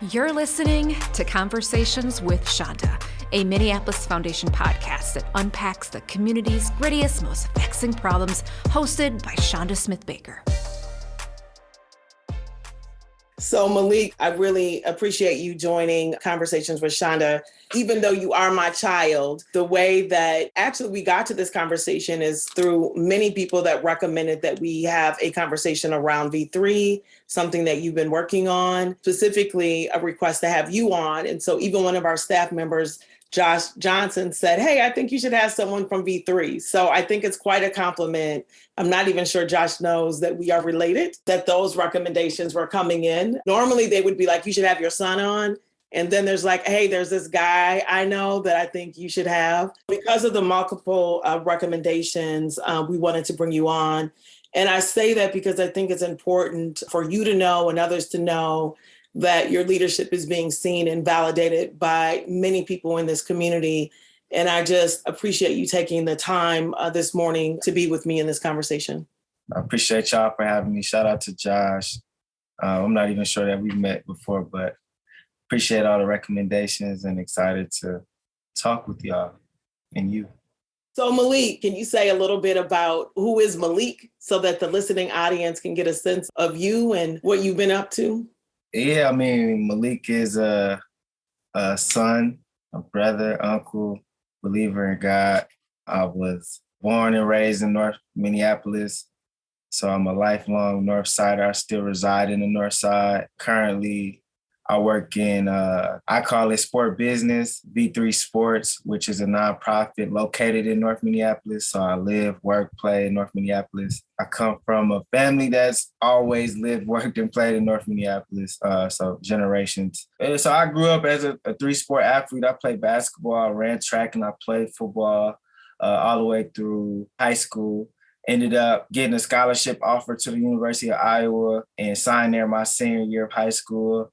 You're listening to Conversations with Chanda, a Minneapolis Foundation podcast that unpacks the community's grittiest, most vexing problems, hosted by Chanda Smith Baker. So Malik, I really appreciate you joining Conversations with Chanda. Even though you are my child, the way that actually we got to this conversation is through many people that recommended that we have a conversation around V3, something that you've been working on, specifically a request to have you on. And so even one of our staff members, Josh Johnson, said, hey, I think you should have someone from V3. So I think it's quite a compliment. I'm not even sure Josh knows that we are related, that those recommendations were coming in. Normally they would be like, you should have your son on. And then there's like, hey, there's this guy I know that I think you should have. Because of the multiple recommendations, we wanted to bring you on. And I say that because I think it's important for you to know and others to know that your leadership is being seen and validated by many people in this community. And I just appreciate you taking the time this morning to be with me in this conversation. I appreciate y'all for having me. Shout out to Josh. I'm not even sure that we've met before, but appreciate all the recommendations and excited to talk with y'all and you. So Malik, can you say a little bit about who is Malik so that the listening audience can get a sense of you and what you've been up to? Yeah, I mean, Malik is a son, a brother, uncle, believer in God. I was born and raised in North Minneapolis, so I'm a lifelong North Sider. I still reside in the North Side. Currently, I work in, I call it sport business, V3 Sports, which is a nonprofit located in North Minneapolis. So I live, work, play in North Minneapolis. I come from a family that's always lived, worked, and played in North Minneapolis, so generations. And so I grew up as a three-sport athlete. I played basketball, I ran track, and I played football all the way through high school. Ended up getting a scholarship offer to the University of Iowa and signed there my senior year of high school.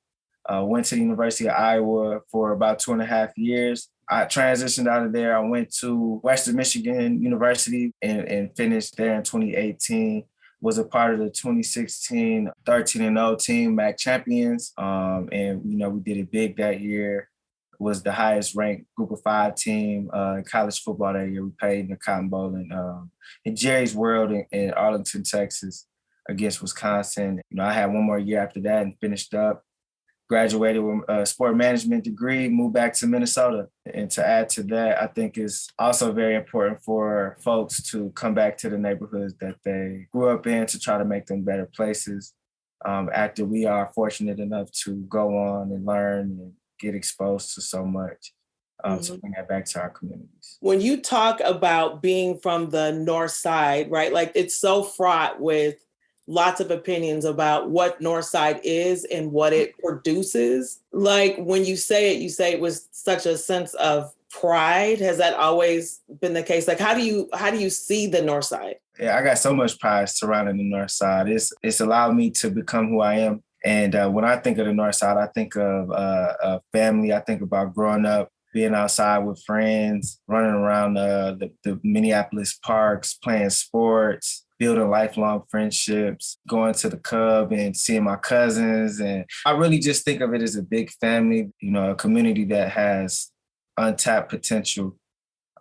Went to the University of Iowa for about 2.5 years. I transitioned out of there. I went to Western Michigan University and finished there in 2018. Was a part of the 2016 13-0 team, MAC champions. And, we did it big that year. Was the highest ranked group of 5 team in college football that year. We played in the Cotton Bowl in Jerry's World in Arlington, Texas against Wisconsin. I had one more year after that and finished up. Graduated with a sport management degree, moved back to Minnesota. And to add to that, I think it's also very important for folks to come back to the neighborhoods that they grew up in to try to make them better places. After we are fortunate enough to go on and learn and get exposed to so much, to bring that back to our communities. When you talk about being from the North Side, right, like it's so fraught with lots of opinions about what Northside is and what it produces. Like when you say it with such a sense of pride. Has that always been the case? Like how do you see the Northside? Yeah, I got so much pride surrounding the North Side. It's allowed me to become who I am. And when I think of the North Side, I think of family. I think about growing up, being outside with friends, running around the Minneapolis parks, playing sports, building lifelong friendships, going to the Cub and seeing my cousins. And I really just think of it as a big family, a community that has untapped potential.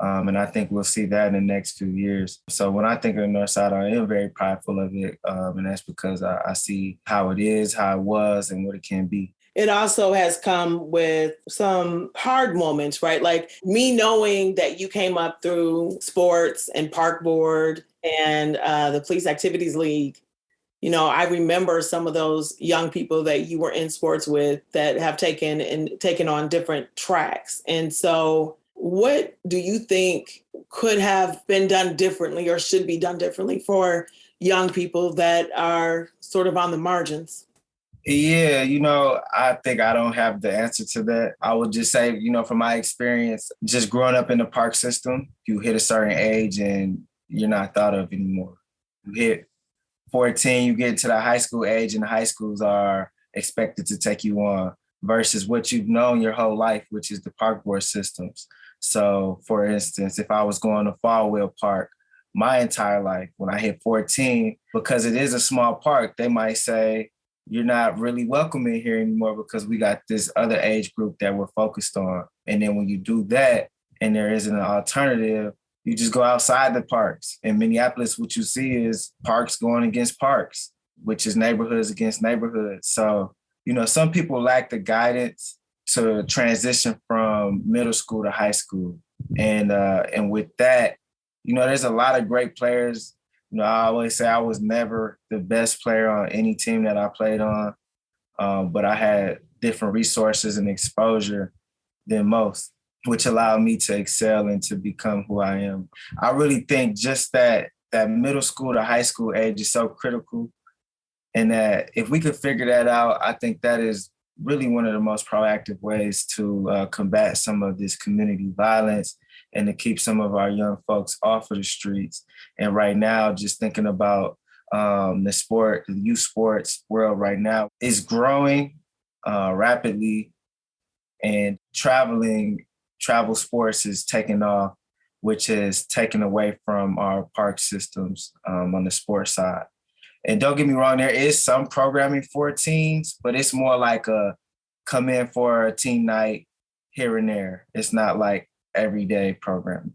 And I think we'll see that in the next few years. So when I think of the North Side, I am very prideful of it. And that's because I see how it is, how it was, and what it can be. It also has come with some hard moments, right? Like me knowing that you came up through sports and park board and the Police Activities League. I remember some of those young people that you were in sports with that have taken on different tracks. And so what do you think could have been done differently or should be done differently for young people that are sort of on the margins? Yeah, I think I don't have the answer to that. I would just say, from my experience, just growing up in the park system, you hit a certain age and you're not thought of anymore. You hit 14, you get to the high school age and the high schools are expected to take you on versus what you've known your whole life, which is the park board systems. So for instance, if I was going to Fallwell Park my entire life, when I hit 14, because it is a small park, they might say, you're not really welcome in here anymore because we got this other age group that we're focused on. And then when you do that and there isn't an alternative, you just go outside the parks. In Minneapolis, what you see is parks going against parks, which is neighborhoods against neighborhoods. So, some people lack the guidance to transition from middle school to high school. And with that, there's a lot of great players. I always say I was never the best player on any team that I played on, but I had different resources and exposure than most, which allowed me to excel and to become who I am. I really think just that middle school to high school age is so critical, and that if we could figure that out, I think that is really one of the most proactive ways to combat some of this community violence and to keep some of our young folks off of the streets. And right now, just thinking about the youth sports world right now is growing rapidly, and travel sports is taking off, which is taken away from our park systems on the sports side. And don't get me wrong, there is some programming for teens, but it's more like a come in for a teen night here and there. It's not like everyday programming.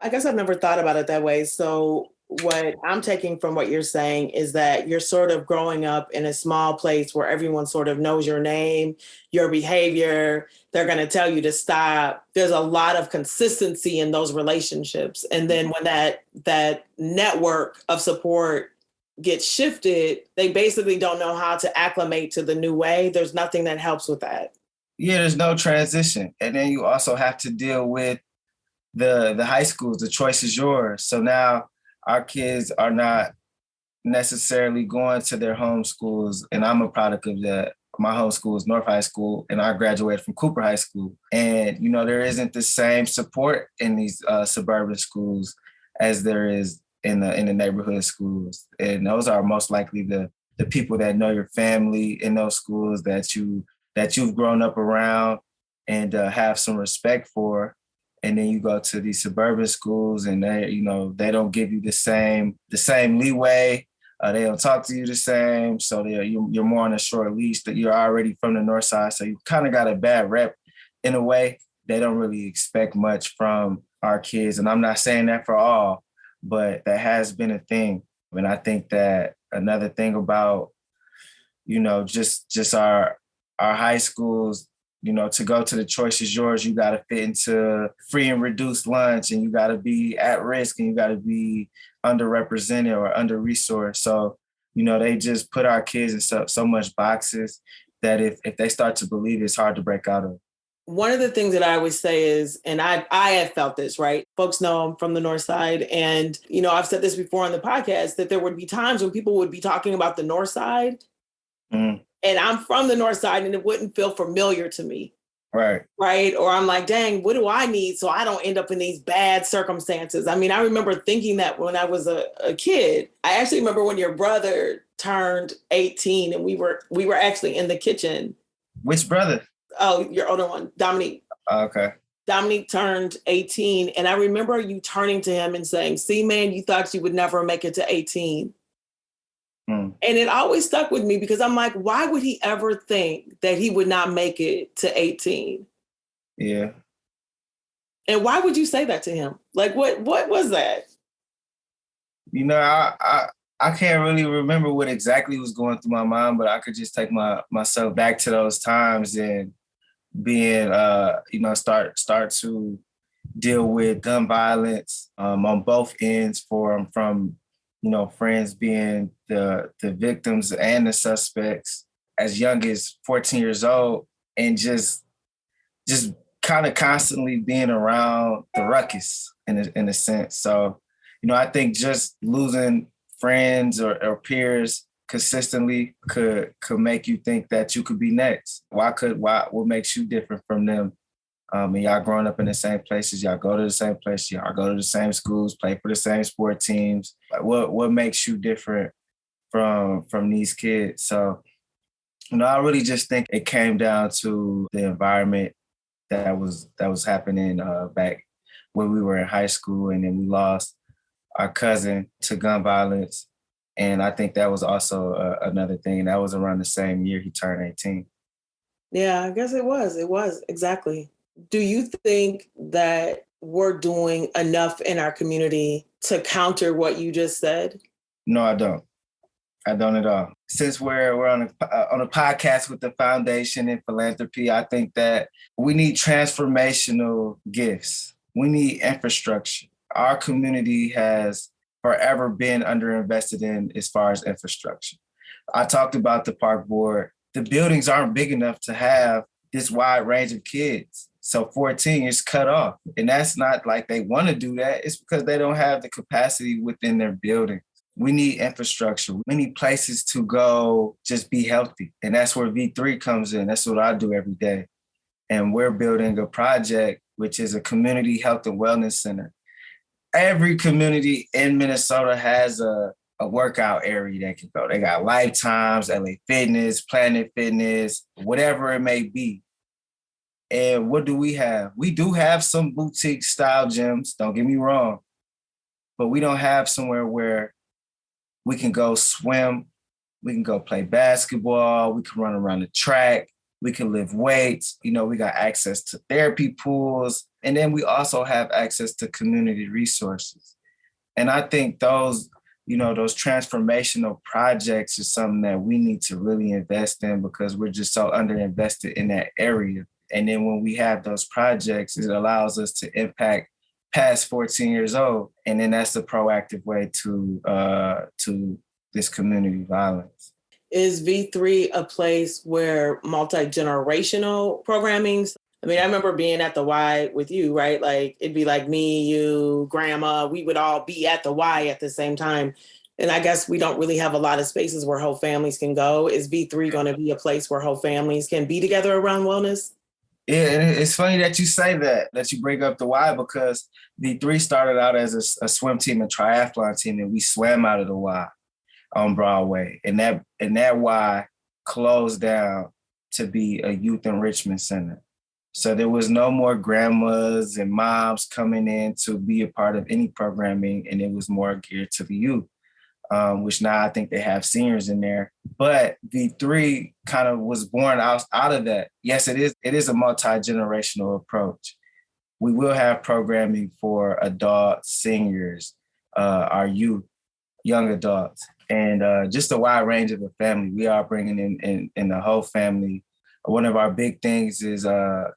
I guess I've never thought about it that way. So what I'm taking from what you're saying is that you're sort of growing up in a small place where everyone sort of knows your name, your behavior. They're going to tell you to stop. There's a lot of consistency in those relationships. And then when that network of support gets shifted, they basically don't know how to acclimate to the new way. There's nothing that helps with that. Yeah, there's no transition. And then you also have to deal with the high schools. The choice is yours. So now our kids are not necessarily going to their home schools. And I'm a product of that. My home school is North High School, and I graduated from Cooper High School. And, there isn't the same support in these suburban schools as there is in the neighborhood schools. And those are most likely the people that know your family in those schools that you've grown up around and have some respect for. And then you go to these suburban schools and they don't give you the same leeway. They don't talk to you the same. So you're more on a short leash, that you're already from the north side. So you kind of got a bad rep in a way. They don't really expect much from our kids. And I'm not saying that for all, but that has been a thing. And I think that another thing about, just our high schools, to go to the choice is yours, you got to fit into free and reduced lunch, and you got to be at risk, and you got to be underrepresented or under-resourced. So, they just put our kids in so much boxes that if they start to believe, it's hard to break out of. One of the things that I always say is, and I have felt this, right? Folks know I'm from the North Side. And, I've said this before on the podcast, that there would be times when people would be talking about the North Side. Mm. And I'm from the North Side, and it wouldn't feel familiar to me. Right. Right. Or I'm like, dang, what do I need so I don't end up in these bad circumstances? I mean, I remember thinking that when I was a kid. I actually remember when your brother turned 18 and we were actually in the kitchen. Which brother? Oh, your older one, Dominique. Okay. Dominique turned 18. And I remember you turning to him and saying, see, man, you thought you would never make it to 18. And it always stuck with me because I'm like, why would he ever think that he would not make it to 18? Yeah. And why would you say that to him? Like, what was that? I can't really remember what exactly was going through my mind, but I could just take myself back to those times and being, start to deal with gun violence on both ends from friends being the victims and the suspects as young as 14 years old, and just kind of constantly being around the ruckus in a sense. So, I think just losing friends or peers consistently could make you think that you could be next. What makes you different from them? And y'all growing up in the same places, y'all go to the same places, y'all go to the same schools, play for the same sport teams. Like what makes you different from these kids? So, I really just think it came down to the environment that was happening back when we were in high school, and then we lost our cousin to gun violence. And I think that was also another thing. And that was around the same year he turned 18. Yeah, I guess it was. It was, exactly. Do you think that we're doing enough in our community to counter what you just said? No, I don't. I don't at all. Since we're on a podcast with the foundation and philanthropy, I think that we need transformational gifts. We need infrastructure. Our community has forever been underinvested in as far as infrastructure. I talked about the park board. The buildings aren't big enough to have this wide range of kids. So 14 is cut off. And that's not like they want to do that. It's because they don't have the capacity within their building. We need infrastructure. We need places to go just be healthy. And that's where V3 comes in. That's what I do every day. And we're building a project, which is a community health and wellness center. Every community in Minnesota has a workout area they can go. They got Lifetimes, LA Fitness, Planet Fitness, whatever it may be. And what do we have? We do have some boutique style gyms, don't get me wrong, but we don't have somewhere where we can go swim, we can go play basketball, we can run around the track, we can lift weights, we got access to therapy pools, and then we also have access to community resources. And I think those transformational projects is something that we need to really invest in because we're just so underinvested in that area. And then when we have those projects, it allows us to impact past 14 years old. And then that's the proactive way to this community violence. Is V3 a place where multi-generational programming? I mean, I remember being at the Y with you, right? Like it'd be like me, you, grandma, we would all be at the Y at the same time. And I guess we don't really have a lot of spaces where whole families can go. Is V3 going to be a place where whole families can be together around wellness? Yeah, and it's funny that you say that you bring up the Y because V3 started out as a swim team and triathlon team, and we swam out of the Y on Broadway. And that Y closed down to be a youth enrichment center. So there was no more grandmas and moms coming in to be a part of any programming, and it was more geared to the youth. Which now I think they have seniors in there. But V3 kind of was born out of that. Yes, it is a multi-generational approach. We will have programming for adults, seniors, our youth, young adults, and just a wide range of the family. We are bringing in the whole family. One of our big things is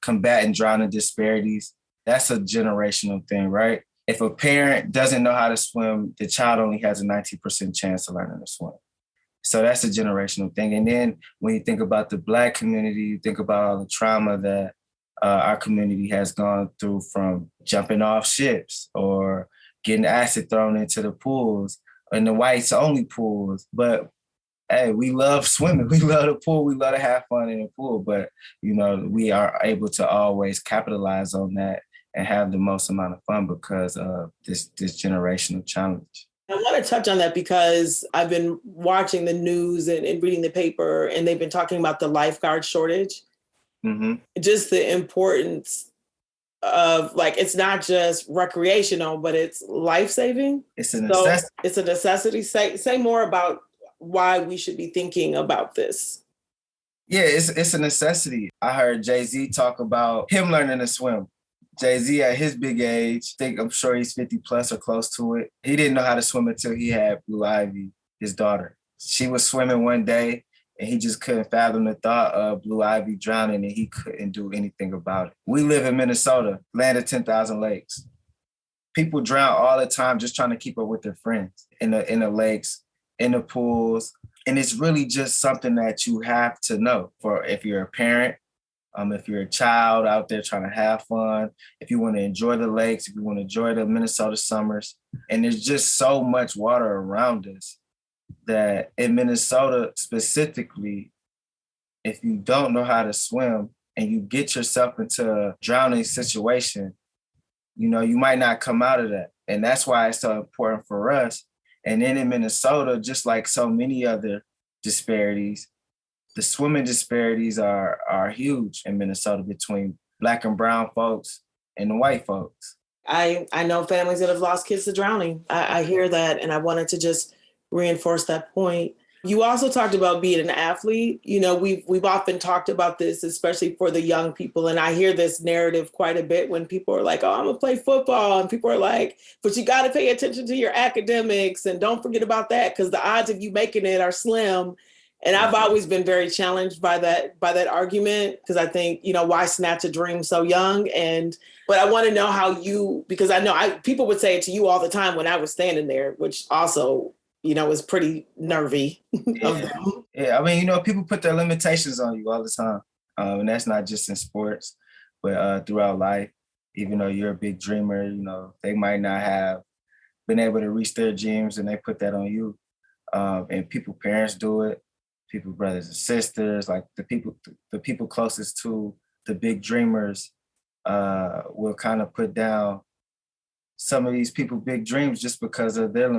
combating drowning disparities. That's a generational thing, right? If a parent doesn't know how to swim, the child only has a 90% chance of learning to swim. So that's a generational thing. And then when you think about the Black community, you think about all the trauma that our community has gone through from jumping off ships or getting acid thrown into the pools and the whites only pools. But hey, we love swimming. We love the pool. We love to have fun in the pool. But, we are able to always capitalize on that and have the most amount of fun because of this generational challenge. I want to touch on that because I've been watching the news and reading the paper, and they've been talking about the lifeguard shortage. Mm-hmm. Just the importance of, it's not just recreational, but it's life-saving. It's a necessity. So it's a necessity. Say more about why we should be thinking about this. Yeah, it's a necessity. I heard Jay-Z talk about him learning to swim. Jay-Z at his big age, I'm sure he's 50 plus or close to it. He didn't know how to swim until he had Blue Ivy, his daughter. She was swimming one day and he just couldn't fathom the thought of Blue Ivy drowning and he couldn't do anything about it. We live in Minnesota, land of 10,000 lakes. People drown all the time just trying to keep up with their friends in the lakes, in the pools. And it's really just something that you have to know for if you're a parent, if you're a child out there trying to have fun, if you want to enjoy the lakes, if you want to enjoy the Minnesota summers. And there's just so much water around us that in Minnesota specifically, if you don't know how to swim and you get yourself into a drowning situation, you might not come out of that. And that's why it's so important for us. And then in Minnesota, just like so many other disparities, the swimming disparities are huge in Minnesota between Black and brown folks and the white folks. I know families that have lost kids to drowning. I hear that, and I wanted to just reinforce that point. You also talked about being an athlete. We've often talked about this, especially for the young people. And I hear this narrative quite a bit when people are like, oh, I'm gonna play football. And people are like, but you got to pay attention to your academics and don't forget about that because the odds of you making it are slim. And I've always been very challenged by that argument because I think, why snatch a dream so young? But I want to know how because I know people would say it to you all the time when I was standing there, which also is pretty nervy of them. Yeah, I mean, people put their limitations on you all the time. And that's not just in sports, but throughout life. Even though you're a big dreamer, they might not have been able to reach their dreams and they put that on you. And parents do it, people, brothers and sisters, like the people closest to the big dreamers will kind of put down some of these people big dreams just because of their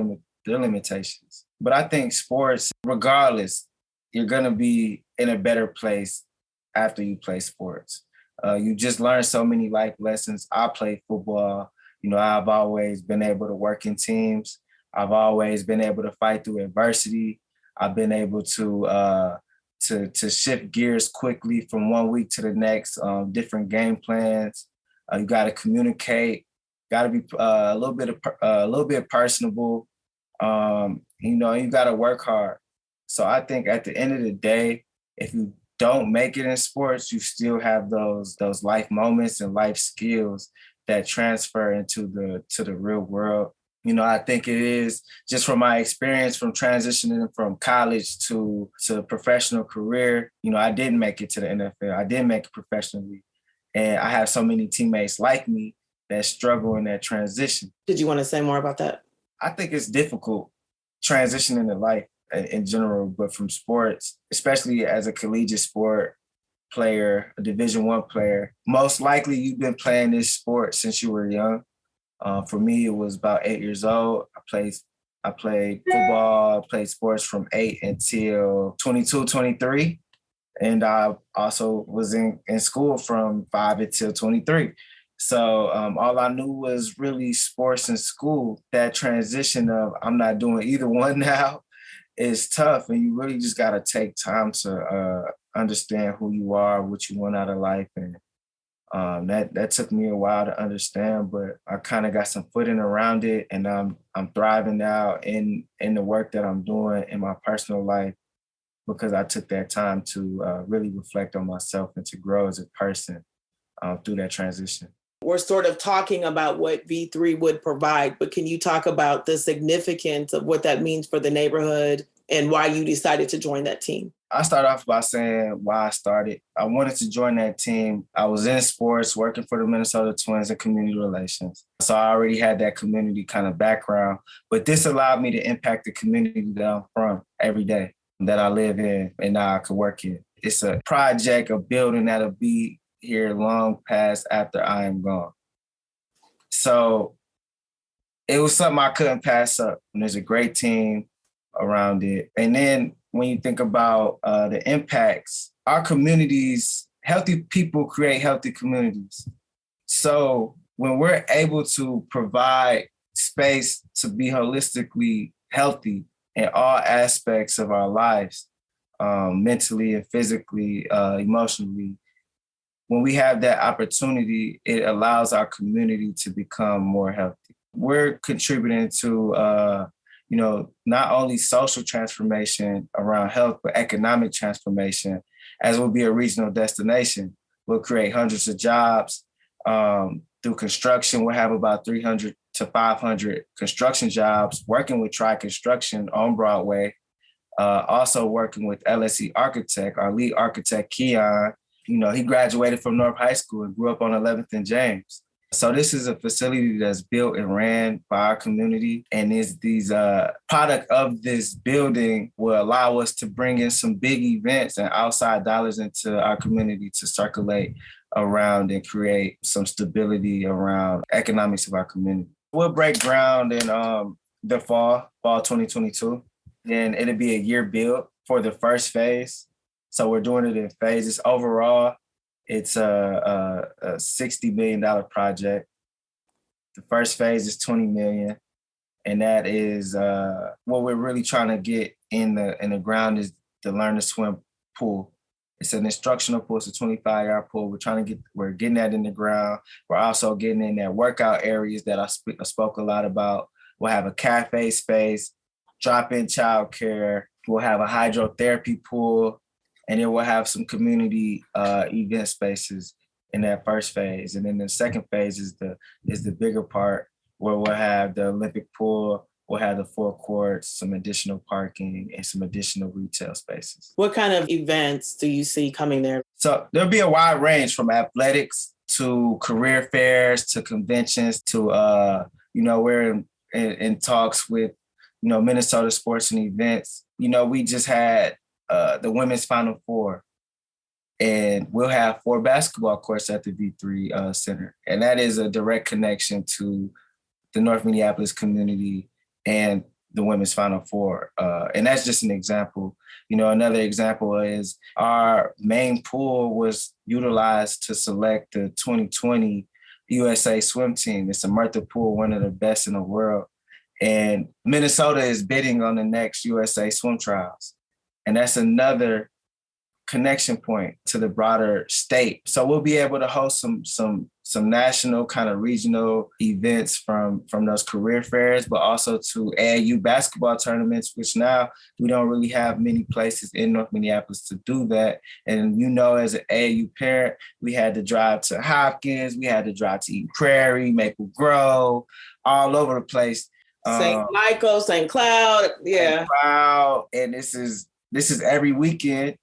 limitations. But I think sports, regardless, you're going to be in a better place after you play sports. You just learn so many life lessons. I played football. I've always been able to work in teams. I've always been able to fight through adversity. I've been able to shift gears quickly from one week to the next, different game plans. You got to communicate, got to be a little bit personable. You got to work hard. So I think at the end of the day, if you don't make it in sports, you still have those life moments and life skills that transfer into the real world. I think it is just from my experience from transitioning from college to professional career. I didn't make it to the NFL. I didn't make it professionally. And I have so many teammates like me that struggle in that transition. Did you want to say more about that? I think it's difficult transitioning in life in general, but from sports, especially as a collegiate sport player, a Division I player, most likely you've been playing this sport since you were young. For me, it was about 8 years old. I played football, played sports from 8 until 22, 23. And I also was in school from 5 until 23. So all I knew was really sports and school. That transition of I'm not doing either one now is tough. And you really just got to take time to understand who you are, what you want out of life. And that took me a while to understand, but I kind of got some footing around it. And I'm thriving now in the work that I'm doing in my personal life because I took that time to really reflect on myself and to grow as a person through that transition. We're sort of talking about what V3 would provide, but can you talk about the significance of what that means for the neighborhood and why you decided to join that team? I start off by saying why I started. I wanted to join that team. I was in sports, working for the Minnesota Twins in community relations. So I already had that community kind of background, but this allowed me to impact the community that I'm from every day, that I live in and now I can work in. It's a project, a building that'll be here long past after I am gone. So it was something I couldn't pass up. And there's a great team around it. And then when you think about the impacts, our communities, healthy people create healthy communities. So when we're able to provide space to be holistically healthy in all aspects of our lives, mentally and physically, emotionally, when we have that opportunity, it allows our community to become more healthy. We're contributing to not only social transformation around health, but economic transformation, as we'll be a regional destination. We'll create hundreds of jobs through construction. We'll have about 300 to 500 construction jobs, working with Tri Construction on Broadway, also working with LSE Architect, our lead architect, Keon. He graduated from North High School and grew up on 11th and James. So this is a facility that's built and ran by our community. And these product of this building will allow us to bring in some big events and outside dollars into our community to circulate around and create some stability around economics of our community. We'll break ground in the fall 2022. Then it'll be a year build for the first phase. So we're doing it in phases. Overall, it's a $60 million project. The first phase is $20 million. And that is what we're really trying to get in the ground is to learn to swim pool. It's an instructional pool. It's a 25-yard pool. We're getting that in the ground. We're also getting in there workout areas that I spoke a lot about. We'll have a cafe space, drop-in childcare. We'll have a hydrotherapy pool, and then we'll have some community event spaces in that first phase. And then the second phase is the bigger part, where we'll have the Olympic pool, we'll have the 4 courts, some additional parking, and some additional retail spaces. What kind of events do you see coming there? So there'll be a wide range from athletics to career fairs to conventions to, we're in talks with, Minnesota Sports and Events. We just had the Women's Final Four. And we'll have 4 basketball courts at the V3 Center. And that is a direct connection to the North Minneapolis community and the Women's Final Four. And that's just an example. Another example is our main pool was utilized to select the 2020 USA swim team. It's a Murtha pool, one of the best in the world. And Minnesota is bidding on the next USA swim trials. And that's another connection point to the broader state. So we'll be able to host some national kind of regional events from those career fairs, but also to AAU basketball tournaments, which now we don't really have many places in North Minneapolis to do that. And as an AAU parent, we had to drive to Hopkins, we had to drive to Eden Prairie, Maple Grove, all over the place. St. Michael, St. Cloud, yeah. St. Cloud, and this is every weekend.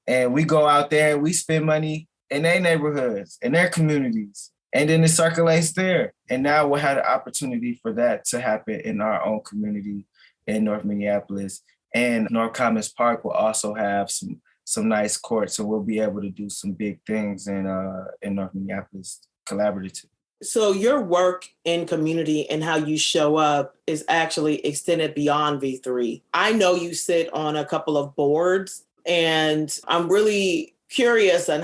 And we go out there and we spend money in their neighborhoods, in their communities, and then it circulates there. And now we'll have the opportunity for that to happen in our own community in North Minneapolis. And North Commons Park will also have some nice courts, so we'll be able to do some big things in North Minneapolis collaboratively. So your work in community and how you show up is actually extended beyond V3. I know you sit on a couple of boards. And I'm really curious on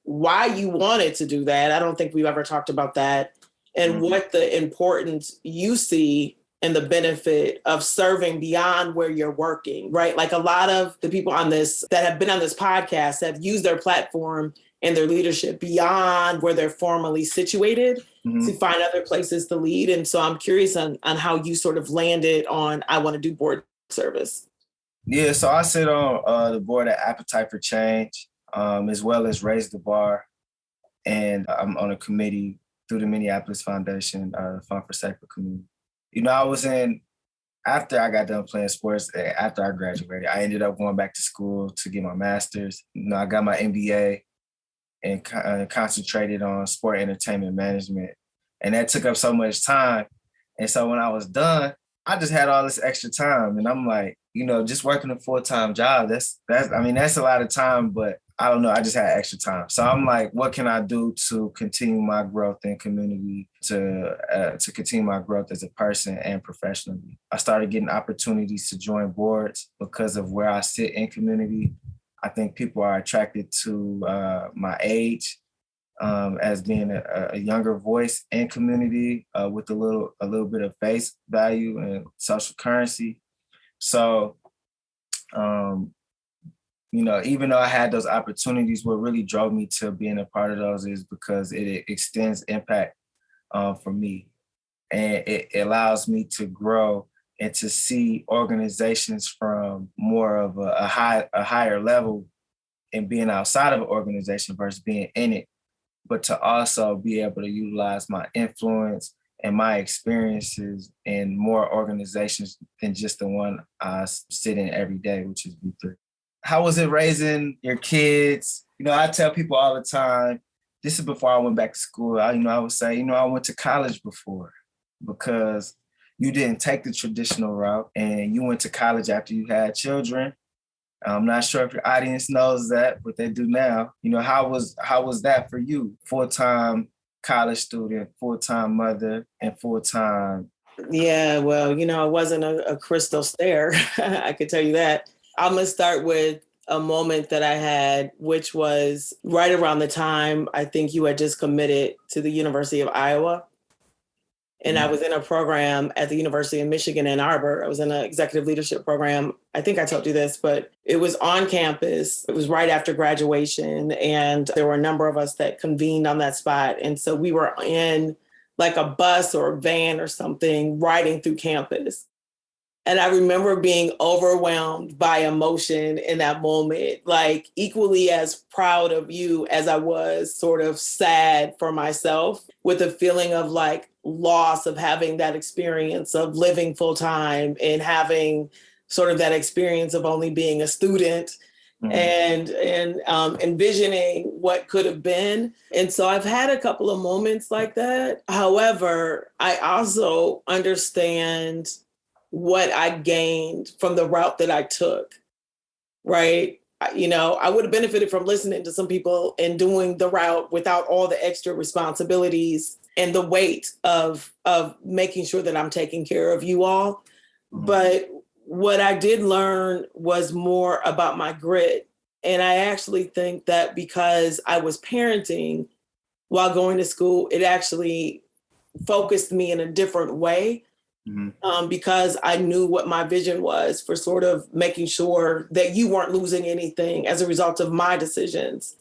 why you wanted to do that. I don't think we've ever talked about that, and what the importance you see and the benefit of serving beyond where you're working, right? Like a lot of the people that have been on this podcast have used their platform and their leadership beyond where they're formally situated to find other places to lead. And so I'm curious on how you sort of landed on, I want to do board service. Yeah, so I sit on the board at Appetite for Change, as well as Raise the Bar. And I'm on a committee through the Minneapolis Foundation, Fund for Sacred Community. After I got done playing sports, after I graduated, I ended up going back to school to get my master's. I got my MBA and concentrated on sport entertainment management. And that took up so much time. And so when I was done, I just had all this extra time. And I'm like, just working a full-time job, that's a lot of time, but I don't know, I just had extra time. So I'm like, what can I do to continue my growth in community, to continue my growth as a person and professionally? I started getting opportunities to join boards because of where I sit in community. I think people are attracted to my age as being a younger voice in community with a little bit of face value and social currency. So, even though I had those opportunities, what really drove me to being a part of those is because it extends impact for me. And it allows me to grow and to see organizations from more of a higher level and being outside of an organization versus being in it, but to also be able to utilize my influence and my experiences in more organizations than just the one I sit in every day, which is V3. How was it raising your kids? I tell people all the time, this is before I went back to school, I would say, I went to college before, because you didn't take the traditional route and you went to college after you had children. I'm not sure if your audience knows that, but they do now. How was that for you? Full-time college student, full-time mother, and full-time. Yeah, well, it wasn't a crystal stair. I could tell you that. I'm going to start with a moment that I had, which was right around the time I think you had just committed to the University of Iowa. And I was in a program at the University of Michigan, Ann Arbor. I was in an executive leadership program. I think I told you this, but it was on campus. It was right after graduation. And there were a number of us that convened on that spot. And so we were in like a bus or a van or something riding through campus. And I remember being overwhelmed by emotion in that moment, like equally as proud of you as I was sort of sad for myself, with a feeling of like loss of having that experience of living full time and having sort of that experience of only being a student and envisioning what could have been. And so I've had a couple of moments like that. However, I also understand what I gained from the route that I took, right? I would have benefited from listening to some people and doing the route without all the extra responsibilities and the weight of making sure that I'm taking care of you all. But what I did learn was more about my grit. And I actually think that because I was parenting while going to school, it actually focused me in a different way. Because I knew what my vision was for sort of making sure that you weren't losing anything as a result of my decisions.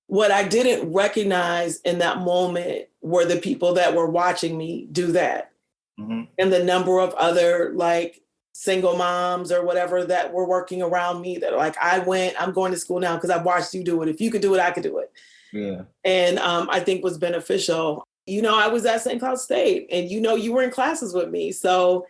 What I didn't recognize in that moment were the people that were watching me do that. And the number of other like single moms or whatever that were working around me that are like, I'm going to school now because I watched you do it. If you could do it, I could do it. Yeah. And I think was beneficial. I was at St. Cloud State and, you were in classes with me. So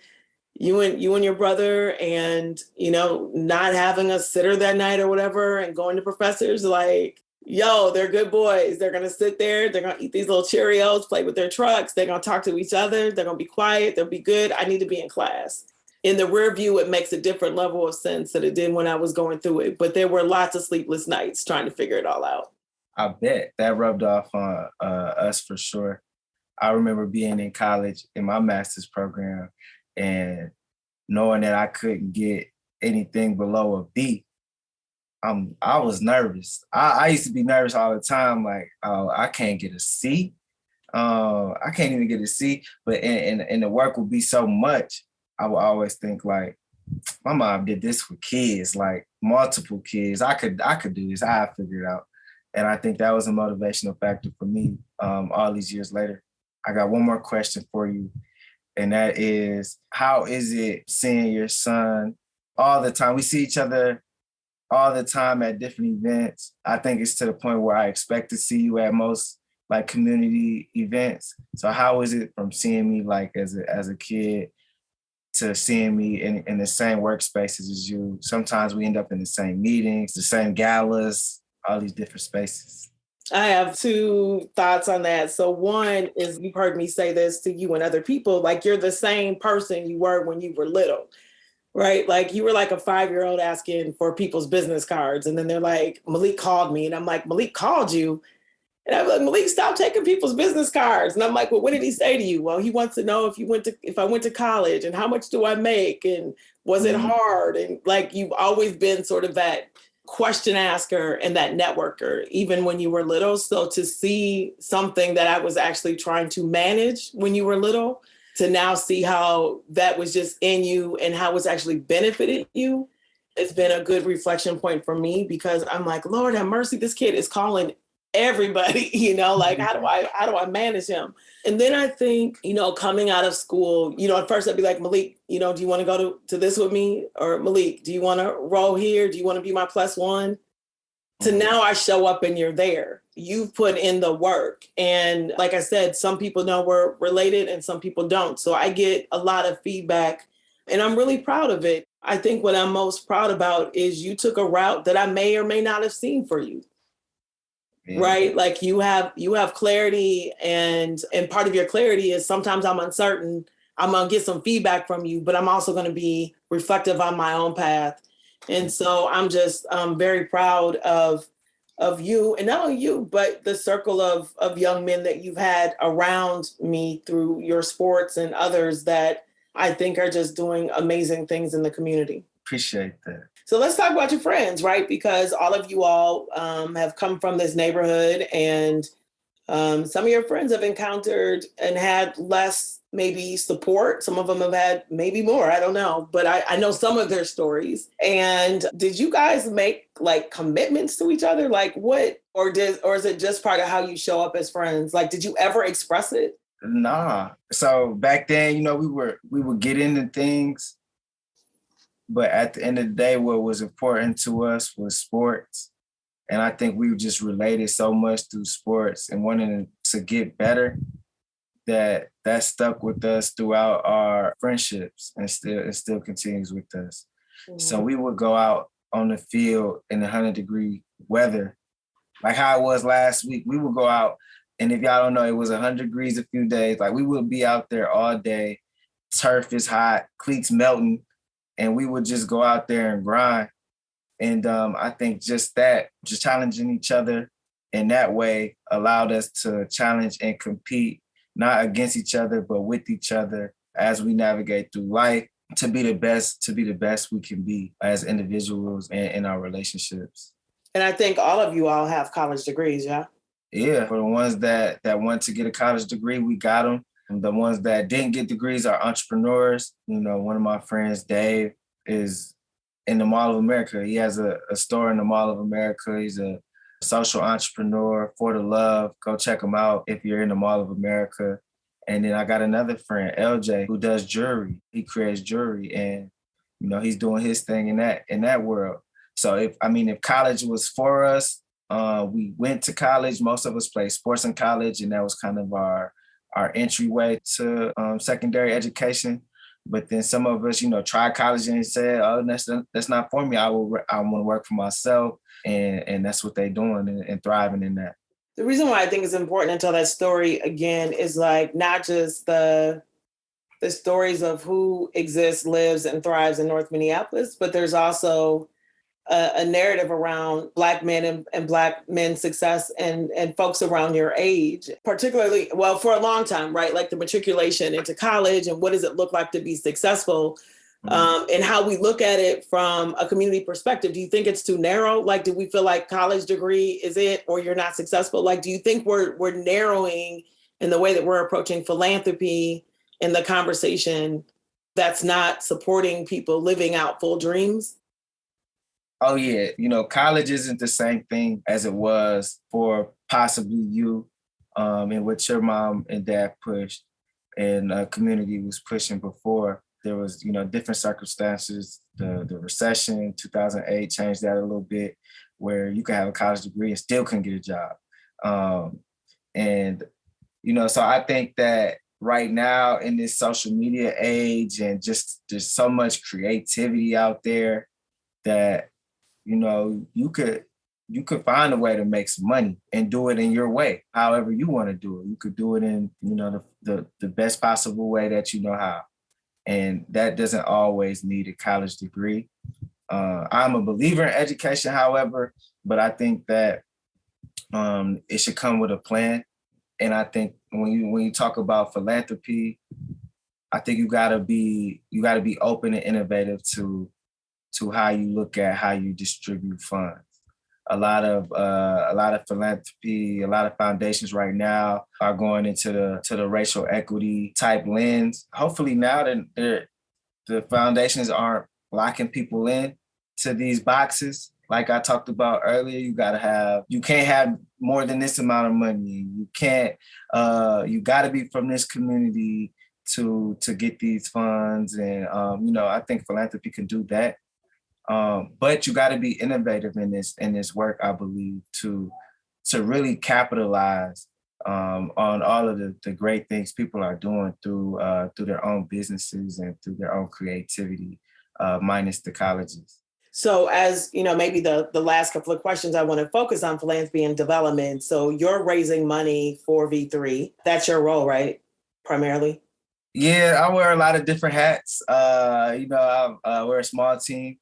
you and your brother and, not having a sitter that night or whatever and going to professors like, yo, they're good boys. They're going to sit there. They're going to eat these little Cheerios, play with their trucks. They're going to talk to each other. They're going to be quiet. They'll be good. I need to be in class. In the rear view, it makes a different level of sense than it did when I was going through it. But there were lots of sleepless nights trying to figure it all out. I bet that rubbed off on us for sure. I remember being in college in my master's program and knowing that I couldn't get anything below a B. I was nervous. I used to be nervous all the time, like, oh, I can't get a C. I can't even get a C, but and the work would be so much. I would always think like, my mom did this with kids, like multiple kids. I could do this. I figured it out. And I think that was a motivational factor for me all these years later. I got one more question for you, and that is, how is it seeing your son all the time? We see each other all the time at different events. I think it's to the point where I expect to see you at most like community events. So how is it from seeing me like as a kid to seeing me in the same workspaces as you? Sometimes we end up in the same meetings, the same galas, all these different spaces. I have two thoughts on that. So one is, you've heard me say this to you and other people, like you're the same person you were when you were little, right? Like you were like a 5-year-old asking for people's business cards. And then they're like, Malik called me. And I'm like, Malik called you? And I'm like, Malik, stop taking people's business cards. And I'm like, well, what did he say to you? Well, he wants to know if I went to college and how much do I make? And was it hard? And like, you've always been sort of that question asker and that networker, even when you were little. So to see something that I was actually trying to manage when you were little, to now see how that was just in you and how it's actually benefited you, it's been a good reflection point for me, because I'm like, Lord have mercy, this kid is calling everybody, like how do I manage him? And then I think, coming out of school, at first I'd be like, Malik, do you want to go to this with me? Or Malik, do you want to roll here? Do you want to be my +1? So now I show up and you're there. You've put in the work. And like I said, some people know we're related and some people don't. So I get a lot of feedback and I'm really proud of it. I think what I'm most proud about is you took a route that I may or may not have seen for you. Right? Like you have clarity, and part of your clarity is sometimes I'm uncertain. I'm going to get some feedback from you, but I'm also going to be reflective on my own path. And so I'm very proud of you, and not only you, but the circle of young men that you've had around me through your sports and others that I think are just doing amazing things in the community. Appreciate that. So let's talk about your friends, right? Because all of you all have come from this neighborhood, and Some of your friends have encountered and had less maybe support. Some of them have had maybe more. I don't know. But I know some of their stories. And did you guys make like commitments to each other? Like what, or is it just part of how you show up as friends? Like, did you ever express it? Nah. So back then, we would get into things, but at the end of the day, what was important to us was sports. And I think we just related so much through sports and wanting to get better that stuck with us throughout our friendships and still continues with us. Mm-hmm. So we would go out on the field in 100-degree weather, like how it was last week. We would go out, and if y'all don't know, it was 100 degrees a few days. Like we would be out there all day. Turf is hot, cleats melting, and we would just go out there and grind. And I think just challenging each other in that way allowed us to challenge and compete, not against each other, but with each other as we navigate through life to be the best we can be as individuals and in our relationships. And I think all of you all have college degrees, yeah? Yeah, for the ones that want to get a college degree, we got them. And the ones that didn't get degrees are entrepreneurs. One of my friends, Dave, is in the Mall of America. He has a store in the Mall of America. He's a social entrepreneur, For the Love. Go check him out if you're in the Mall of America. And then I got another friend, LJ, who does jewelry. He creates jewelry, and he's doing his thing in that world. So if college was for us, we went to college. Most of us played sports in college, and that was kind of our entryway to secondary education. But then some of us, tried college and said, "Oh, that's not for me. I want to work for myself," and that's what they're doing and thriving in that. The reason why I think it's important to tell that story again is like not just the stories of who exists, lives, and thrives in North Minneapolis, but there's also a narrative around Black men and Black men's success and folks around your age, particularly, well, for a long time, right? Like the matriculation into college and what does it look like to be successful, and how we look at it from a community perspective. Do you think it's too narrow? Like, do we feel like college degree is it, or you're not successful? Like, do you think we're narrowing in the way that we're approaching philanthropy in the conversation that's not supporting people living out full dreams? Oh, yeah. College isn't the same thing as it was for possibly you and what your mom and dad pushed and community was pushing before. There was, different circumstances. The recession, 2008 changed that a little bit, where you can have a college degree and still couldn't get a job. So I think that right now in this social media age and just there's so much creativity out there that you could find a way to make some money and do it in your way, however you want to do it. You could do it in, the best possible way that you know how. And that doesn't always need a college degree. I'm a believer in education, however, but I think that it should come with a plan. And I think when you talk about philanthropy, I think you gotta be open and innovative to how you look at how you distribute funds. A lot of philanthropy, a lot of foundations right now are going into the racial equity type lens. Hopefully now that the foundations aren't locking people in to these boxes. Like I talked about earlier, you can't have more than this amount of money. You can't, you gotta be from this community to get these funds. And, I think philanthropy can do that. But you got to be innovative in this work, I believe, to really capitalize on all of the great things people are doing through their own businesses and through their own creativity, minus the colleges. So as, maybe the last couple of questions, I want to focus on philanthropy and development. So you're raising money for V3. That's your role, right? Primarily? Yeah, I wear a lot of different hats. I wear a small team.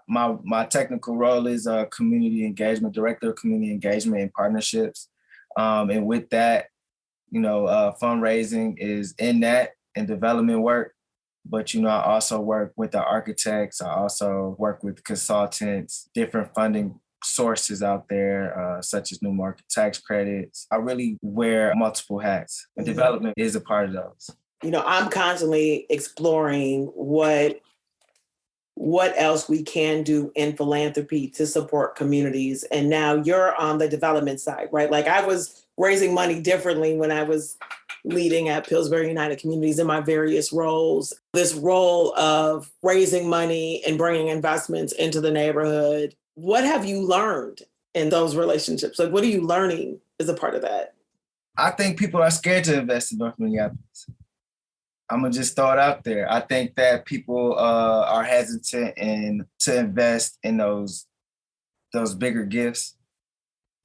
My technical role is community engagement, director of community engagement and partnerships. And with that, fundraising is in that and development work. But, I also work with the architects. I also work with consultants, different funding sources out there, such as new market tax credits. I really wear multiple hats, and development is a part of those. I'm constantly exploring what else we can do in philanthropy to support communities. And now you're on the development side, right? Like I was raising money differently when I was leading at Pillsbury United Communities in my various roles. This role of raising money and bringing investments into the neighborhood. What have you learned in those relationships? Like, what are you learning as a part of that? I think people are scared to invest in North Minneapolis. I'm gonna just throw it out there. I think that people are hesitant to invest in those bigger gifts.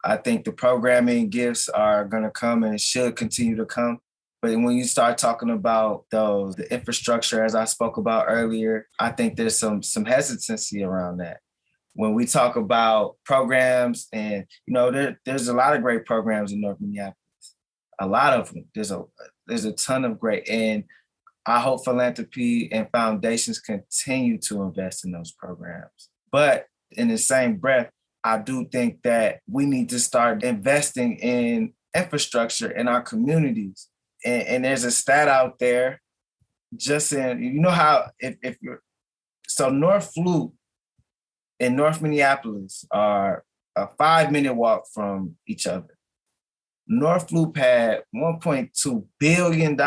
I think the programming gifts are gonna come and should continue to come. But when you start talking about the infrastructure, as I spoke about earlier, I think there's some hesitancy around that. When we talk about programs, and there's a lot of great programs in North Minneapolis. A lot of them. There's a ton of great, and I hope philanthropy and foundations continue to invest in those programs. But in the same breath, I do think that we need to start investing in infrastructure in our communities. And there's a stat out there, just in, how if you're, so North Loop and North Minneapolis are a 5-minute walk from each other. North Loop had $1.2 billion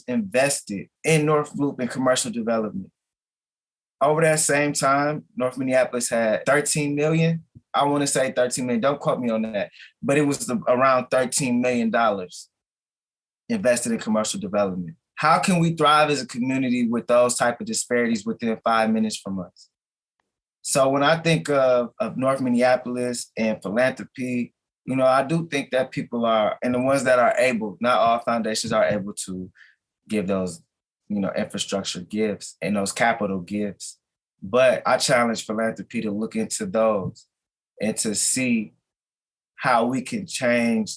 invested in North Loop in commercial development. Over that same time, North Minneapolis had 13 million. I want to say 13 million, don't quote me on that, but it was around $13 million invested in commercial development. How can we thrive as a community with those type of disparities within 5 minutes from us? So when I think of North Minneapolis and philanthropy, I do think that people are, and the ones that are able, not all foundations are able to give those, infrastructure gifts and those capital gifts. But I challenge philanthropy to look into those and to see how we can change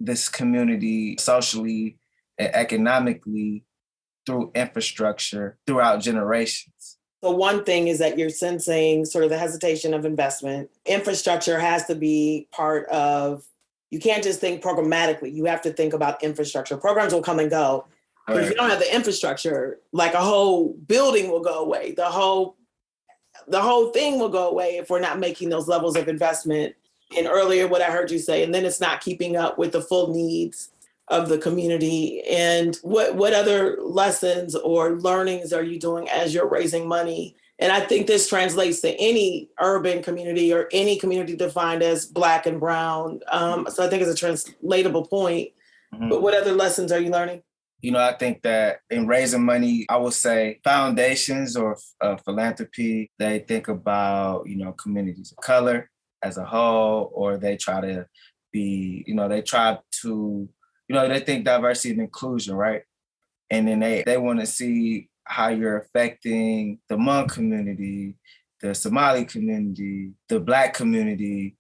this community socially and economically through infrastructure throughout generations. So one thing is that you're sensing sort of the hesitation of investment. Infrastructure has to be part of, you can't just think programmatically. You have to think about infrastructure. Programs will come and go. But if you don't have the infrastructure, like a whole building will go away. The whole thing will go away if we're not making those levels of investment. And earlier, what I heard you say, and then it's not keeping up with the full needs of the community. And what other lessons or learnings are you doing as you're raising money? And I think this translates to any urban community or any community defined as Black and Brown. So I think it's a translatable point. Mm-hmm. But what other lessons are you learning? I think that in raising money, I would say foundations or philanthropy, they think about, communities of color as a whole, or they try to be, they think diversity and inclusion, right? And then they want to see how you're affecting the Hmong community, the Somali community, the Black community,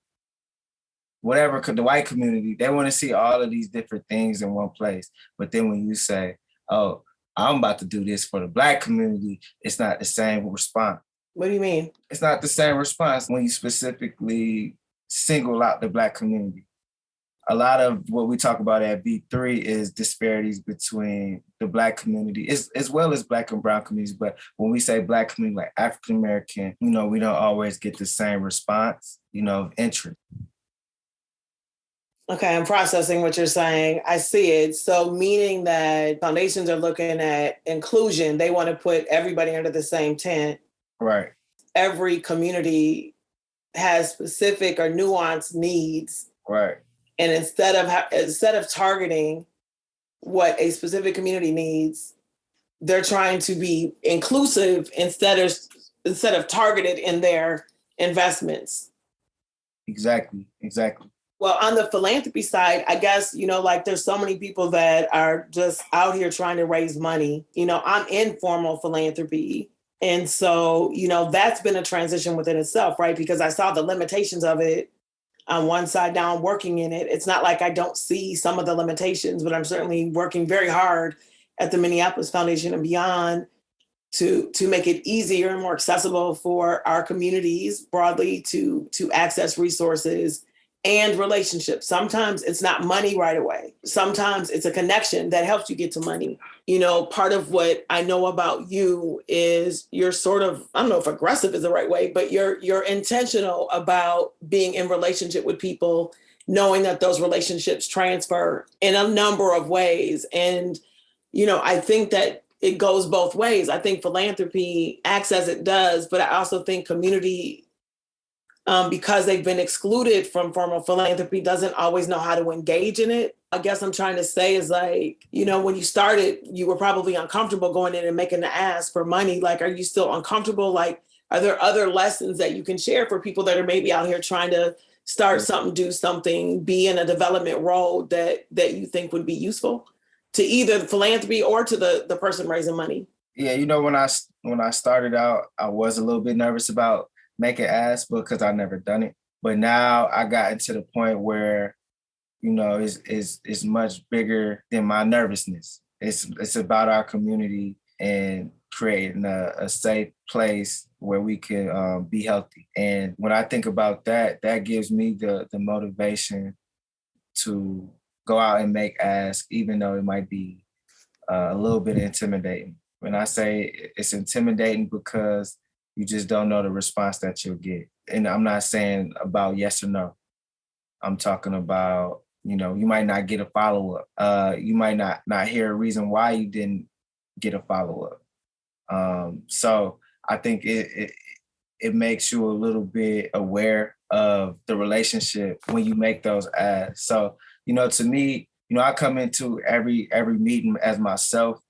whatever, the white community. They want to see all of these different things in one place. But then when you say, oh, I'm about to do this for the Black community, it's not the same response. What do you mean? It's not the same response when you specifically single out the Black community. A lot of what we talk about at B3 is disparities between the Black community as well as Black and Brown communities. But when we say Black community, like African-American, we don't always get the same response, of interest. Okay, I'm processing what you're saying. I see it. So meaning that foundations are looking at inclusion. They want to put everybody under the same tent. Right. Every community has specific or nuanced needs. Right. And instead of targeting what a specific community needs, they're trying to be inclusive instead of targeted in their investments. Exactly. Well, on the philanthropy side, I guess, there's so many people that are just out here trying to raise money. I'm in formal philanthropy. And so, that's been a transition within itself, right? Because I saw the limitations of it on one side. Now I'm working in it. It's not like I don't see some of the limitations, but I'm certainly working very hard at the Minneapolis Foundation and beyond to make it easier and more accessible for our communities broadly to access resources and relationships. Sometimes it's not money right away. Sometimes it's a connection that helps you get to money. You know, part of what I know about you is you're sort of, I don't know if aggressive is the right way, but you're intentional about being in relationship with people, knowing that those relationships transfer in a number of ways. And, you know, I think that it goes both ways. I think philanthropy acts as it does, but I also think community, because they've been excluded from formal philanthropy, doesn't always know how to engage in it. I guess I'm trying to say is like, you know, when you started, you were probably uncomfortable going in and making the ask for money. Like, are you still uncomfortable? Like, are there other lessons that you can share for people that are maybe out here trying to start something, do something, be in a development role that you think would be useful to either philanthropy or to the person raising money? Yeah, you know, when I started out, I was a little bit nervous about making ads because I never done it. But now I got into the point where, you know, it's much bigger than my nervousness. It's about our community and creating a safe place where we can be healthy. And when I think about that, that gives me the motivation to go out and make ask, even though it might be a little bit intimidating. When I say it's intimidating because you just don't know the response that you'll get. And I'm not saying about yes or no. I'm talking about, you know, you might not get a follow-up. You might not hear a reason why you didn't get a follow-up. So I think it makes you a little bit aware of the relationship when you make those ads. So, you know, to me, you know, I come into every meeting as myself,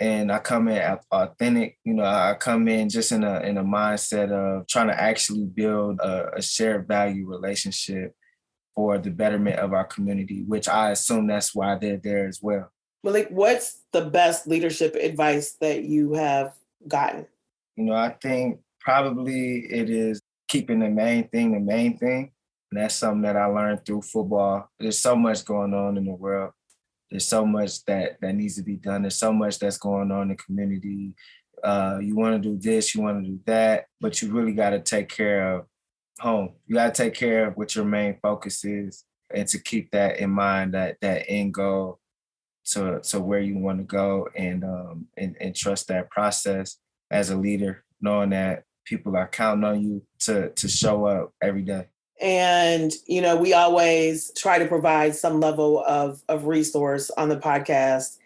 and I come in authentic. You know, I come in just in a mindset of trying to actually build a shared value relationship for the betterment of our community, which I assume that's why they're there as well. Malik, what's the best leadership advice that you have gotten? You know, I think probably it is keeping the main thing. And that's something that I learned through football. There's so much going on in the world. There's so much that needs to be done. There's so much that's going on in the community. You want to do this, you want to do that, but you really got to take care of home. You got to take care of what your main focus is, and to keep that in mind, that end goal to where you want to go, and trust that process as a leader, knowing that people are counting on you to show up every day. And, you know, we always try to provide some level of resource on the podcast.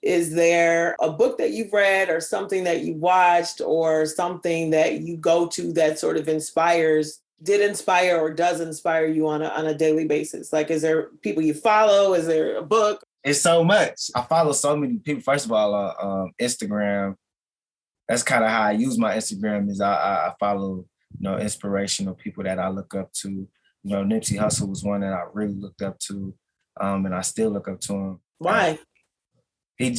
Is there a book that you've read or something that you watched or something that you go to that sort of did inspire or does inspire you on a daily basis? Like, is there people you follow? Is there a book? It's so much. I follow so many people. First of all, on Instagram, that's kind of how I use my Instagram. Is I follow, you know, inspirational people that I look up to. You know, Nipsey Hussle was one that I really looked up to, and I still look up to him. Why? He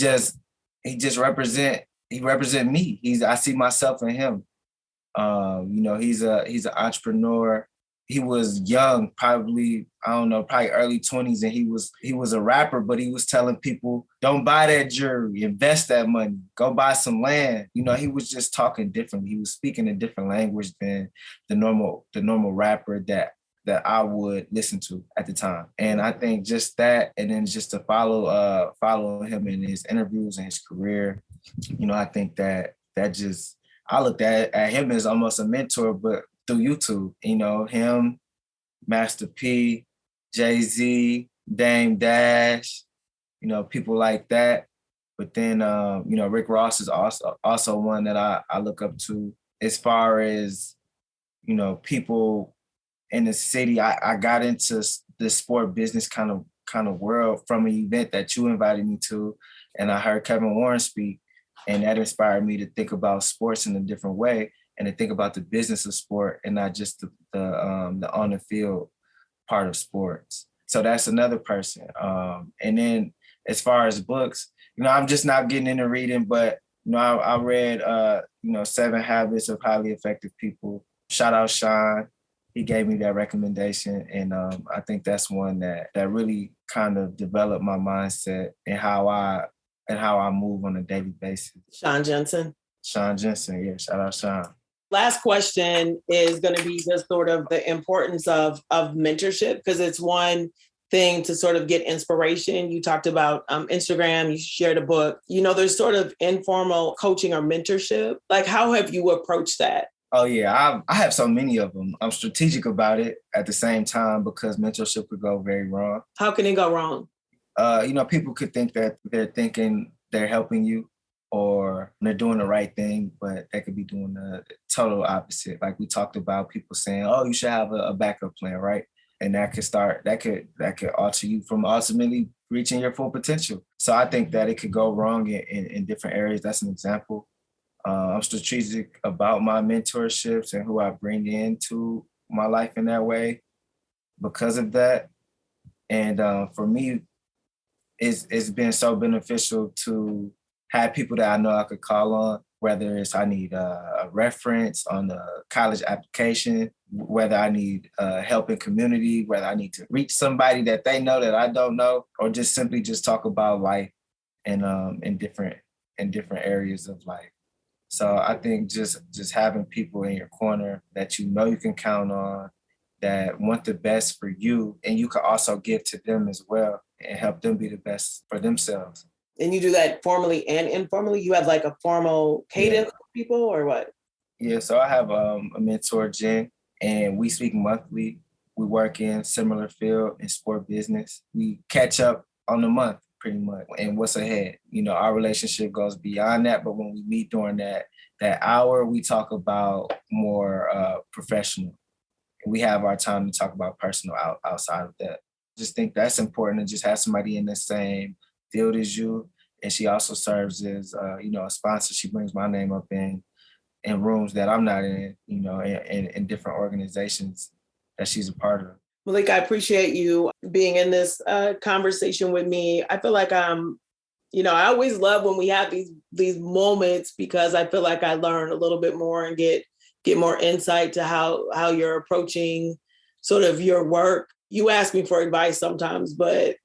represent me. I see myself in him. You know, he's an entrepreneur. He was young, probably early 20s, and he was a rapper, but he was telling people, don't buy that jewelry, invest that money, go buy some land. You know, he was just talking differently. He was speaking a different language than the normal rapper that I would listen to at the time. And I think just that, and then just to follow him in his interviews and his career, you know, I think that just, I looked at him as almost a mentor, but through YouTube, you know, him, Master P, Jay-Z, Dame Dash, you know, people like that. But then, you know, Rick Ross is also one that I look up to. As far as, you know, people in the city, I got into the sport business kind of world from an event that you invited me to, and I heard Kevin Warren speak, and that inspired me to think about sports in a different way, and to think about the business of sport and not just the on the field part of sports. So that's another person. And then as far as books, you know, I'm just not getting into reading, but you know, I read you know, 7 Habits of Highly Effective People. Shout out Sean. He gave me that recommendation, and I think that's one that really kind of developed my mindset and how I move on a daily basis. Sean Jensen. Sean Jensen, yeah, shout out Sean. Last question is going to be just sort of the importance of mentorship, because it's one thing to sort of get inspiration. You talked about Instagram, you shared a book. There's sort of informal coaching or mentorship. Like, how have you approached that? Oh yeah, I have so many of them. I'm strategic about it at the same time because mentorship could go very wrong. How can it go wrong? People could think that they're thinking they're helping you or they're doing the right thing, but they could be doing the total opposite. Like we talked about, people saying, "Oh, you should have a backup plan," right? And that could alter you from ultimately reaching your full potential. So I think that it could go wrong in different areas. That's an example. I'm strategic about my mentorships and who I bring into my life in that way because of that. And for me, it's been so beneficial to have people that I know I could call on, whether it's I need a reference on the college application, whether I need help in community, whether I need to reach somebody that they know that I don't know, or just simply just talk about life and in different areas of life. So I think just having people in your corner that you know you can count on, that want the best for you, and you can also give to them as well and help them be the best for themselves. And you do that formally and informally? You have like a formal cadence with people or what? Yeah, so I have a mentor, Jen, and we speak monthly. We work in similar field in sport business. We catch up on the month pretty much and what's ahead. Our relationship goes beyond that, but when we meet during that hour, we talk about more professional. We have our time to talk about personal outside of that. Just think that's important to just have somebody in the same field as you. And she also serves as, a sponsor. She brings my name up in rooms that I'm not in, in different organizations that she's a part of. Malik, I appreciate you being in this conversation with me. I feel like I always love when we have these moments because I feel like I learn a little bit more and get more insight to how you're approaching sort of your work. You ask me for advice sometimes, but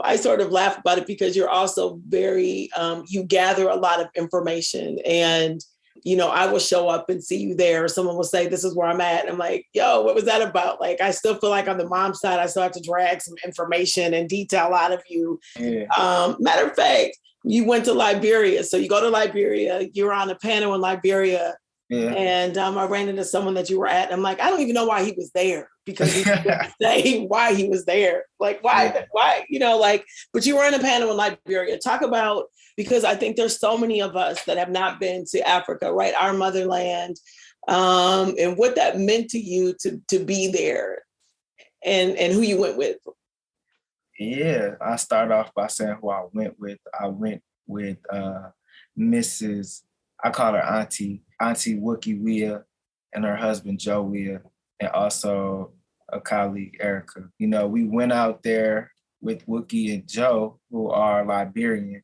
I sort of laugh about it because you're also very, you gather a lot of information and, I will show up and see you there. Someone will say, "This is where I'm at." And I'm like, "Yo, what was that about?" Like, I still feel like on the mom side, I still have to drag some information and detail out of you. Yeah. Matter of fact, you went to Liberia. So you go to Liberia, you're on a panel in Liberia. Yeah. And I ran into someone that you were at. And I'm like, I don't even know why he was there because he didn't say why he was there. Like, why, but you were in a panel in Liberia. Talk about, because I think there's so many of us that have not been to Africa, right? Our motherland, and what that meant to you to be there and who you went with. Yeah, I start off by saying who I went with. I went with Mrs. I call her Auntie Wookie Wea, and her husband Joe Wea, and also a colleague, Erica. We went out there with Wookie and Joe, who are Liberian,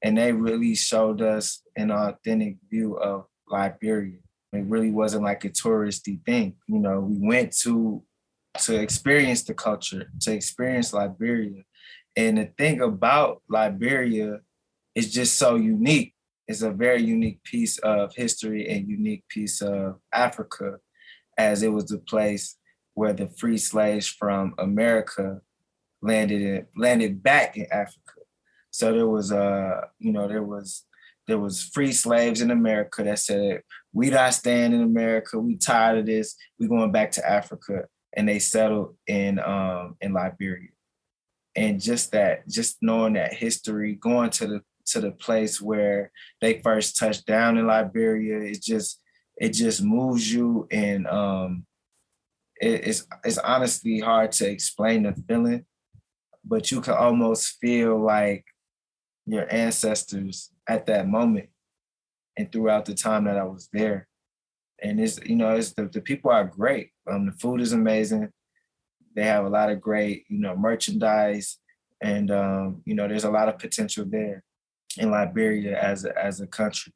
and they really showed us an authentic view of Liberia. It really wasn't like a touristy thing. We went to experience the culture, to experience Liberia. And the thing about Liberia is just so unique. It's a very unique piece of history and unique piece of Africa, as it was the place where the free slaves from America landed back in Africa. So there was there was free slaves in America that said, "We not staying in America. We tired of this. We going back to Africa." And they settled in Liberia. And just knowing that history, going to the place where they first touched down in Liberia, it just moves you, and it's honestly hard to explain the feeling, but you can almost feel like your ancestors at that moment and throughout the time that I was there. And it's the people are great. The food is amazing. They have a lot of great, merchandise, and there's a lot of potential there in Liberia as a country.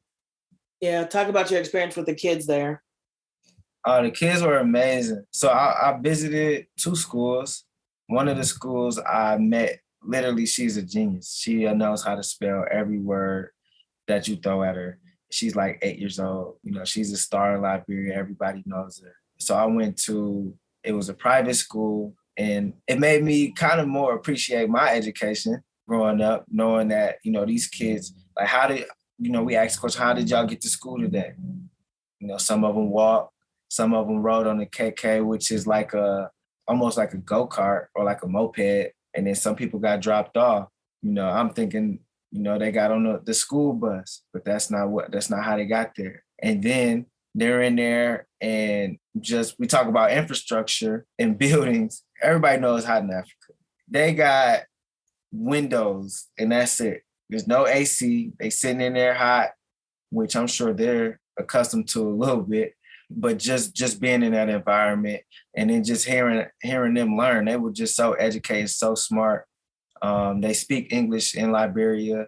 Yeah, talk about your experience with the kids there. The kids were amazing. So I visited 2 schools. One of the schools I met, literally, she's a genius. She knows how to spell every word. that you throw at her. She's like 8 years old. You know, she's a star in Liberia. Everybody knows her. So I went to, it was a private school, and it made me kind of more appreciate my education growing up, knowing that, you know, these kids, like we asked coach, how did y'all get to school today? You know, some of them walked, some of them rode on the KK, which is like almost like a go-kart or like a moped. And then some people got dropped off. You know, I'm thinking, you know, they got on the school bus, but that's not how they got there. And then they're in there and we talk about infrastructure and buildings. Everybody knows hot in Africa. They got windows and that's it. There's no AC. They sitting in there hot, which I'm sure they're accustomed to a little bit, but just being in that environment and then just hearing them learn, they were just so educated, so smart. They speak English in Liberia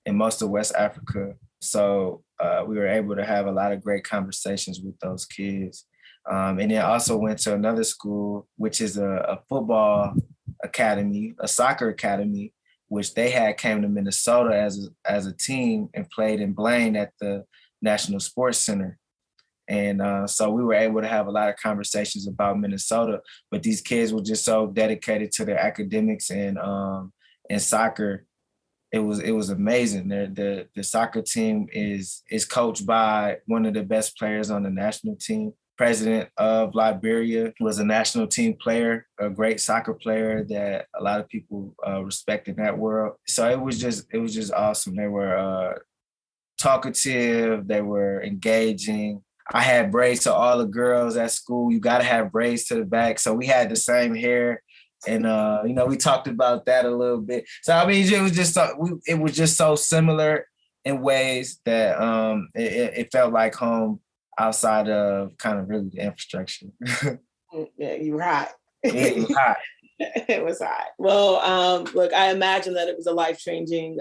and most of West Africa. So we were able to have a lot of great conversations with those kids. And then also went to another school, which is a football academy, a soccer academy, which they had came to Minnesota as a team and played in Blaine at the National Sports Center. And so we were able to have a lot of conversations about Minnesota, but these kids were just so dedicated to their academics and soccer. It was amazing. The soccer team is coached by one of the best players on the national team. President of Liberia was a national team player, a great soccer player that a lot of people respect in that world. So it was just awesome. They were talkative, they were engaging. I had braids to all the girls at school. You got to have braids to the back. So we had the same hair. And, we talked about that a little bit. So, I mean, it was just so similar in ways that it felt like home outside of kind of really the infrastructure. Yeah, you were hot. It was hot. It was hot. Well, look, I imagine that it was a life-changing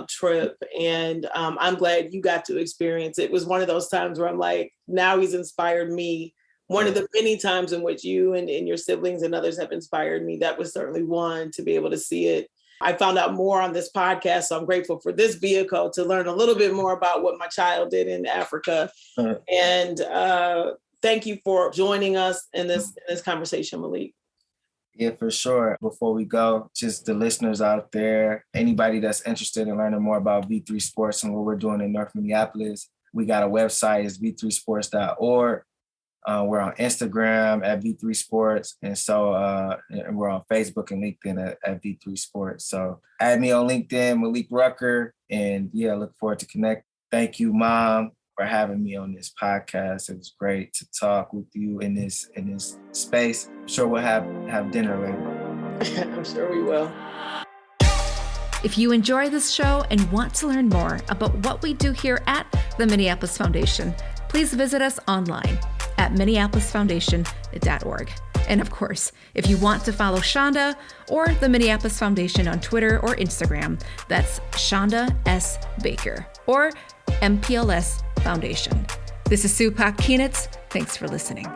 trip, and I'm glad you got to experience it. It was one of those times where I'm like, now he's inspired me. One of the many times in which you and your siblings and others have inspired me, that was certainly one, to be able to see it. I found out more on this podcast, so I'm grateful for this vehicle to learn a little bit more about what my child did in Africa. And thank you for joining us in this conversation, Malik. Yeah, for sure. Before we go, just the listeners out there, anybody that's interested in learning more about V3 Sports and what we're doing in North Minneapolis, we got a website, it's v3sports.org. We're on Instagram at V3 Sports, and so and we're on Facebook and LinkedIn at V3 Sports. So add me on LinkedIn, Malik Rucker, and yeah, look forward to connect. Thank you, Mom, for having me on this podcast. It was great to talk with you in this space. I'm sure we'll have dinner later. I'm sure we will. If you enjoy this show and want to learn more about what we do here at the Minneapolis Foundation, please visit us online at minneapolisfoundation.org. And of course, if you want to follow Chanda or the Minneapolis Foundation on Twitter or Instagram, that's Chanda S. Baker or MPLS Foundation. This is Supak Kienitz. Thanks for listening.